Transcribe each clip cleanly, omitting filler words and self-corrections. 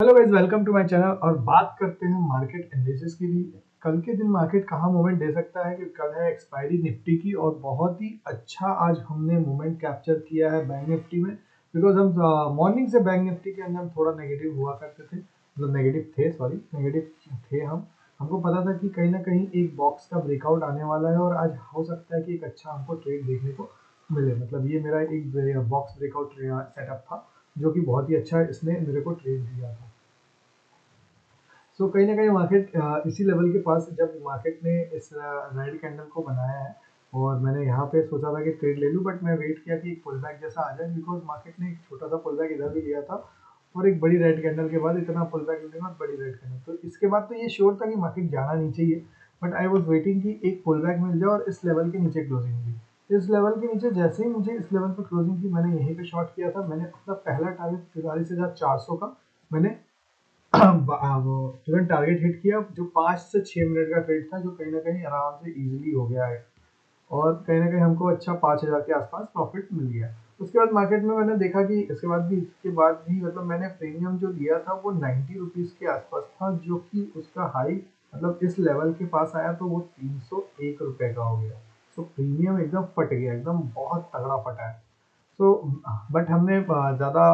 Hello guys, welcome to my channel. और बात करते हैं मार्केट एनालिसिस की भी। कल के दिन मार्केट कहाँ मूवमेंट दे सकता है कि कल है एक्सपायरी निफ्टी की, और बहुत ही अच्छा आज हमने मूवमेंट कैप्चर किया है बैंक निफ्टी में। बिकॉज हम मॉर्निंग से बैंक निफ्टी के अंदर हम थोड़ा नेगेटिव हुआ करते थे, मतलब नेगेटिव थे, सॉरी नेगेटिव थे हम। हमको पता था कि कहीं ना कहीं एक बॉक्स का ब्रेकआउट आने वाला है, और आज हो सकता है कि एक अच्छा हमको ट्रेड देखने को मिले। मतलब ये मेरा एक बॉक्स ब्रेकआउट सेटअप था, जो कि बहुत ही अच्छा इसने मेरे को ट्रेड दिया था। सो कहीं ना कहीं मार्केट इसी लेवल के पास, जब मार्केट ने इस रेड कैंडल को बनाया है, और मैंने यहाँ पे सोचा था कि ट्रेड ले लूँ, बट मैं वेट किया कि एक पुल बैक जैसा आ जाए, बिकॉज मार्केट ने एक छोटा सा पुल बैक इधर भी लिया था, और एक बड़ी रेड कैंडल के बाद इतना पुल बैक लेने के बाद बड़ी रेड कैंडल, तो इसके बाद तो ये श्योर था कि मार्केट जाना नहीं चाहिए। बट आई वॉज वेटिंग कि एक पुल बैक मिल जाए और इस लेवल के नीचे क्लोजिंग मिली। इस लेवल के नीचे जैसे ही मुझे इस लेवल पर क्लोजिंग की, मैंने यहीं पे शॉर्ट किया था। मैंने अपना पहला टारगेट 43,400 का मैंने वो तुरंत टारगेट हिट किया, जो 5 से 6 मिनट का ट्रेड था, जो कहीं ना कहीं आराम से इजीली हो गया है, और कहीं ना कहीं हमको अच्छा 5,000 के आसपास प्रॉफिट मिल गया। उसके बाद मार्केट में मैंने देखा कि इसके बाद भी मतलब मैंने प्रीमियम जो लिया था वो 90 रुपीज़ के आसपास था, जो कि उसका हाई मतलब इस लेवल के पास आया तो वो 301 रुपये का हो गया। तो प्रीमियम एकदम फट गया, एकदम बहुत तगड़ा फटा है। तो बट हमने ज़्यादा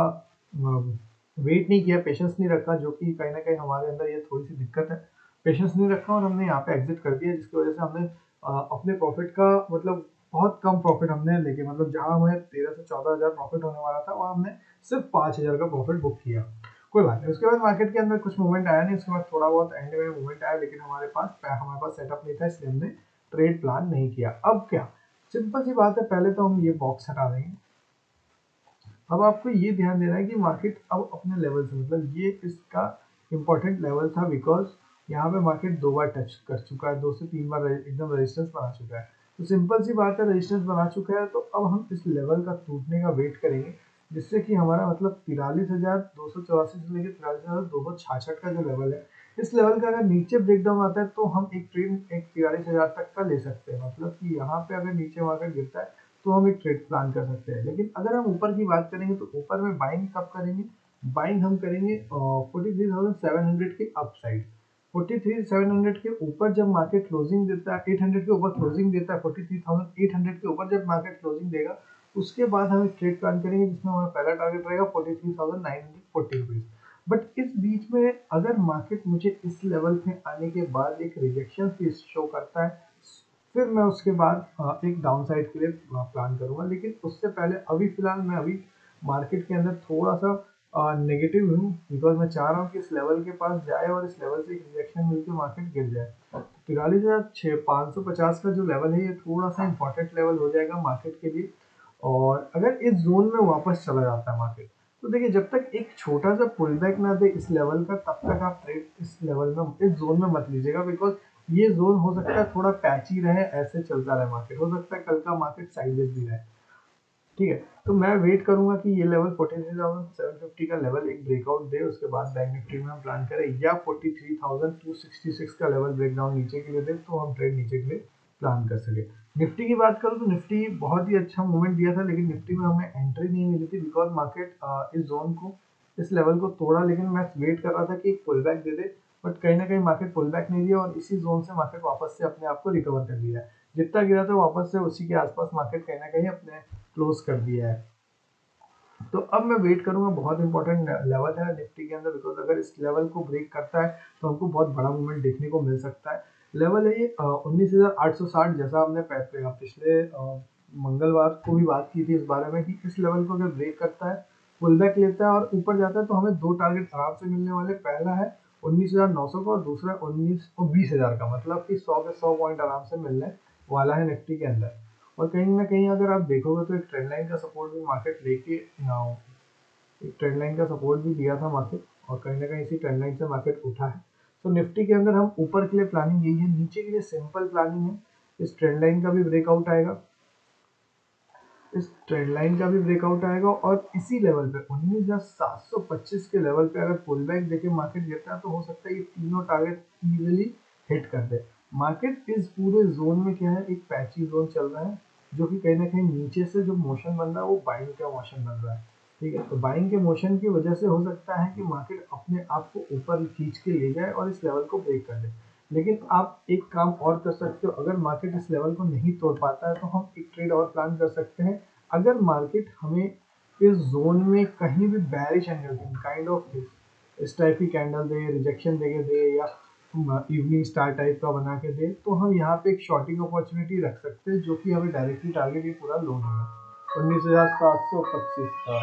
वेट नहीं किया, पेशेंस नहीं रखा, जो कि कहीं ना कहीं हमारे अंदर ये थोड़ी सी दिक्कत है। पेशेंस नहीं रखा और हमने यहाँ पे एग्जिट कर दिया, जिसकी वजह से हमने अपने प्रॉफिट का मतलब बहुत कम प्रॉफिट हमने लेके, मतलब जहाँ हमें 13 से 14 हज़ार प्रॉफिट होने वाला था, वहाँ हमने सिर्फ 5,000 का प्रॉफिट बुक किया। कोई बात नहीं, उसके बाद मार्केट के अंदर कुछ मूवमेंट आया नहीं, उसके बाद थोड़ा बहुत एंड में मूवमेंट आया, लेकिन हमारे पास सेटअप नहीं था, इसलिए हमने ट्रेड प्लान नहीं किया। अब क्या, सिंपल सी बात है, पहले तो हम ये बॉक्स हटा देंगे। अब आपको ये ध्यान देना है कि मार्केट अब अपने लेवल से, मतलब ये इसका इम्पोर्टेंट लेवल था, बिकॉज यहाँ पे मार्केट 2 बार टच कर चुका है, 2 से 3 बार एकदम रेजिस्टेंस बना चुका है। तो सिंपल सी बात है, रेजिस्टेंस बना चुका है, तो अब हम इस लेवल का टूटने का वेट करेंगे, जिससे कि हमारा मतलब 43,284 से लेकर 43,266 का जो लेवल है, इस लेवल का अगर नीचे ब्रेकडाउन आता है, तो हम एक ट्रेड एक 43,000 तक का ले सकते हैं। मतलब कि यहाँ पे अगर नीचे मार्केट गिरता है, तो हम एक ट्रेड प्लान कर सकते हैं। लेकिन अगर हम ऊपर की बात करेंगे, तो ऊपर में बाइंग कब करेंगे? बाइंग हम करेंगे 43,700 के अप साइड। 43,700 के ऊपर जब मार्केट क्लोजिंग देता है, 800 के ऊपर क्लोजिंग देता है, 43,800 के ऊपर जब मार्केट क्लोजिंग देगा, उसके बाद हम एक ट्रेड प्लान करेंगे, जिसमें हमारा पहला टारगेट रहेगा 43,940 रुपीज। बट इस बीच में अगर मार्केट मुझे इस लेवल पे आने के बाद एक रिजेक्शन शो करता है, फिर मैं उसके बाद एक डाउन साइड के लिए प्लान करूंगा। लेकिन उससे पहले अभी फिलहाल मैं अभी मार्केट के अंदर थोड़ा सा नेगेटिव हूँ, बिकॉज मैं चाह रहा हूँ कि इस लेवल के पास जाए और इस लेवल से एक रिजेक्शन मिलकर मार्केट गिर जाए। 43,550 का जो लेवल है, ये थोड़ा सा इंपॉर्टेंट लेवल हो जाएगा मार्केट के लिए। और अगर इस जोन में वापस चला जाता है मार्केट, तो देखिए, जब तक एक छोटा सा पुल बैक ना दे इस लेवल का, तब तक आप ट्रेड इस लेवल में इस जोन में मत लीजिएगा, बिकॉज ये जोन हो सकता है थोड़ा पैची रहे, ऐसे चलता रहे मार्केट, हो सकता है कल का मार्केट साइडवेज भी रहे। ठीक है, तो मैं वेट करूंगा कि ये लेवल 43,750 का लेवल एक ब्रेकआउट दे, उसके बाद बैंक निफ्टी में हम प्लान करें, या 43,266 का लेवल ब्रेकडाउन नीचे के लिए दे, तो हम ट्रेड नीचे के लिए प्लान कर सके। निफ्टी की बात करूँ, तो निफ्टी बहुत ही अच्छा मूवमेंट दिया था, लेकिन निफ्टी में हमें एंट्री नहीं मिली थी, बिकॉज मार्केट इस जोन को, इस लेवल को तोड़ा, लेकिन मैं वेट कर रहा था कि एक pull back they they. But कहीं ना कहीं मार्केट पुल बैक नहीं दिया, और इसी जोन से मार्केट वापस से अपने आप को रिकवर कर लिया है। जितना गिरा था वापस से उसी के आसपास मार्केट कहीं ना कहीं अपने क्लोज कर दिया है। तो अब मैं वेट करूंगा, बहुत इंपॉर्टेंट लेवल है निफ्टी के अंदर, बिकॉज अगर इस लेवल को ब्रेक करता है, तो हमको बहुत बड़ा मूवमेंट देखने को मिल सकता है। लेवल है ये 19,860, जैसा हमने पिछले मंगलवार को भी बात की थी इस बारे में, कि इस लेवल को अगर ब्रेक करता है, पुल बैक लेता है और ऊपर जाता है, तो हमें दो टारगेट आराम से मिलने वाले। पहला है 19,900 का, और दूसरा 20,000 का, मतलब कि 100 के 100 पॉइंट आराम से मिलने वाला है निफ्टी के अंदर। और कहीं ना कहीं अगर आप देखोगे, तो एक ट्रेंड लाइन का सपोर्ट भी मार्केट लेके एक ट्रेंड लाइन का सपोर्ट भी दिया था मार्केट, और कहीं ना कहीं इसी ट्रेंड लाइन से मार्केट उठा है। तो निफ्टी के अंदर हम ऊपर के लिए प्लानिंग यही है, नीचे के लिए सिंपल प्लानिंग है। इस ट्रेंड लाइन का भी ब्रेकआउट आएगा, इस ट्रेंड लाइन का भी ब्रेकआउट आएगा, और इसी लेवल पे 19,725 के लेवल पे अगर पुल बैक देके मार्केट गिरता है, तो हो सकता है ये तीनों टारगेट इजीली हिट कर दे। मार्केट इस पूरे जोन में क्या है, एक पैची जोन चल रहा है, जो कि कहीं ना कहीं नीचे से जो मोशन बन रहा है, वो बाइंग का मोशन बन रहा है। ठीक है, तो बाइंग के मोशन की वजह से हो सकता है कि मार्केट अपने आप को ऊपर खींच के ले जाए और इस लेवल को ब्रेक कर दे। लेकिन आप एक काम और कर सकते हो, अगर मार्केट इस लेवल को नहीं तोड़ पाता है तो हम एक ट्रेड और प्लान कर सकते हैं। अगर मार्केट हमें इस जोन में कहीं भी बेरिश एंगल काइंड ऑफ इस टाइप की कैंडल दे, रिजेक्शन देके दे, या इवनिंग स्टार टाइप का बना के दे, तो हम यहाँ पे एक शॉर्टिंग अपॉर्चुनिटी रख सकते हैं, जो कि हमें डायरेक्टली टारगेट ये पूरा लोन होगा 19,725 का,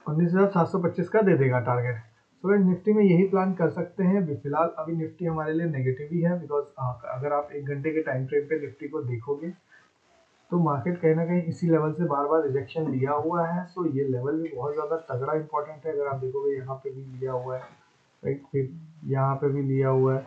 19,725 का दे देगा टारगेट। तो गाइस निफ्टी में यही प्लान कर सकते हैं। फिलहाल अभी निफ्टी हमारे लिए नेगेटिव ही है, बिकॉज अगर आप 1 घंटे के टाइम फ्रेम पे निफ्टी को देखोगे तो मार्केट कहीं ना कहीं इसी लेवल से बार बार रिजेक्शन लिया हुआ है। सो ये लेवल भी बहुत ज़्यादा तगड़ा इंपॉर्टेंट है। अगर आप देखोगे यहाँ पे भी लिया हुआ है, राइट, फिर यहाँ पे भी लिया हुआ है,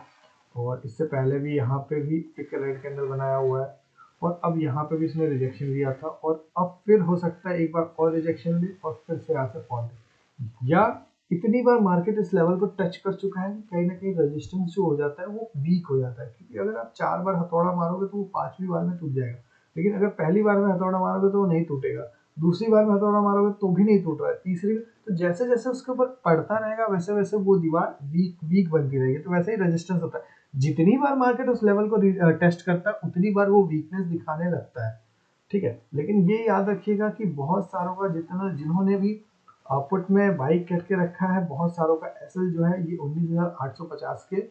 और इससे पहले भी यहाँ पे भी एक रेड कैंडल बनाया हुआ है, और अब यहाँ पे भी इसने रिजेक्शन लिया था, और अब फिर हो सकता है एक बार और रिजेक्शन ले और फिर से यहाँ से फॉल दे, या इतनी बार मार्केट इस लेवल को टच कर चुका है कि कहीं ना कहीं रेजिस्टेंस जो हो जाता है वो वीक हो जाता है। क्योंकि अगर आप 4 बार हथौड़ा मारोगे तो वो 5वीं बार में टूट जाएगा, लेकिन अगर पहली बार में हथौड़ा मारोगे तो वो नहीं टूटेगा, दूसरी बार में हथौड़ा मारोगे तो भी नहीं टूट रहा है, तीसरी, तो जैसे जैसे उसके ऊपर पड़ता रहेगा वैसे वैसे वो दीवार वीक वीक बनती रहेगी। तो वैसे ही रेजिस्टेंस होता है, जितनी बार मार्केट उस लेवल को टेस्ट करता है उतनी बार वो वीकनेस दिखाने लगता है। ठीक है, लेकिन ये याद रखिएगा कि बहुत सारों का जितना जिन्होंने भी पुट में बाई करके रखा है, बहुत सारों का एसएल जो है ये 19,850 के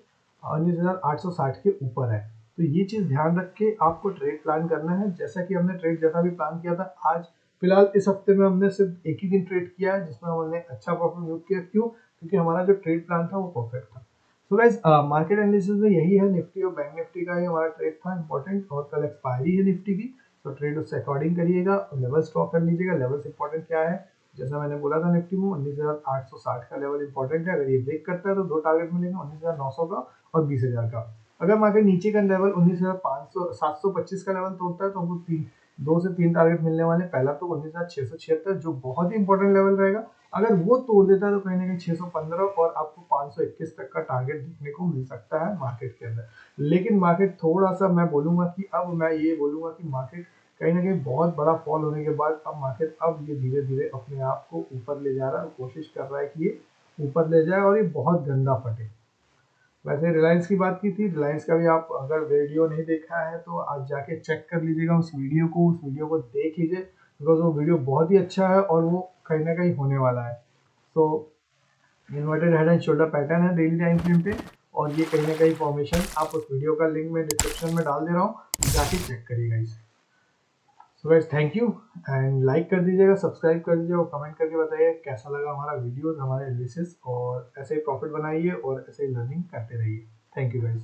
19,860 के ऊपर है। तो ये चीज़ ध्यान रख के आपको ट्रेड प्लान करना है। जैसा कि हमने ट्रेड जैसा भी प्लान किया था, आज फिलहाल इस हफ्ते में हमने सिर्फ एक ही दिन ट्रेड किया है जिसमें हमने अच्छा प्रॉफिट मेक किया। क्यों? क्योंकि हमारा जो ट्रेड प्लान था वो परफेक्ट था। तो गाइस मार्केट एनालिसिस में यही है, निफ्टी और बैंक निफ्टी का ही हमारा ट्रेड था इंपॉर्टेंट, और कल एक्सपायरी है निफ्टी की, तो ट्रेड उससे अकॉर्डिंग करिएगा और लेवल्स ड्रॉ कर लीजिएगा। लेवल्स इंपॉर्टेंट क्या है, जैसा मैंने बोला था निफ्टी में 19,860 का लेवल इंपॉर्टेंट है। अगर ये ब्रेक करता है तो 2 टारगेट मिलेंगे, 19,900 का और 20,000 का। अगर मार्केट नीचे का लेवल 19,500 725 का लेवल तोड़ता है तो हमको 2 से 3 टारगेट मिलने वाले। पहला तो 19,676 जो बहुत ही इंपॉर्टेंट लेवल रहेगा, अगर वो तोड़ देता है तो कहीं ना कहीं 615 और आपको 521 तक का टारगेट देखने को मिल सकता है मार्केट के अंदर। लेकिन मार्केट थोड़ा सा, मैं बोलूंगा कि अब मैं ये बोलूंगा कि मार्केट कहीं ना कहीं बहुत बड़ा फॉल होने के बाद अब मार्केट अब ये धीरे धीरे अपने आप को ऊपर ले जा रहा है, कोशिश कर रहा है कि ये ऊपर ले जाए और ये बहुत गंदा फटे। वैसे रिलायंस की बात की थी, रिलायंस का भी आप अगर वीडियो नहीं देखा है तो आप जाके चेक कर लीजिएगा उस वीडियो को देख लीजिए, बिकॉज वो वीडियो बहुत ही अच्छा है और वो कहीं ना कहीं होने वाला है। तो inverted head and shoulder pattern है डेली टाइम फ्रेम पे, और ये कहीं ना कहीं फॉर्मेशन आप उस वीडियो का लिंक मैं डिस्क्रिप्शन में डाल दे रहा हूँ, जाके चेक करिएगा इसे। So guys thank you, and like कर दीजिएगा, सब्सक्राइब कर दीजिएगा और कमेंट करके बताइए कैसा लगा हमारा वीडियो, हमारे एनालिसिस, और ऐसे ही प्रॉफिट बनाइए और ऐसे ही लर्निंग करते रहिए। Thank you guys.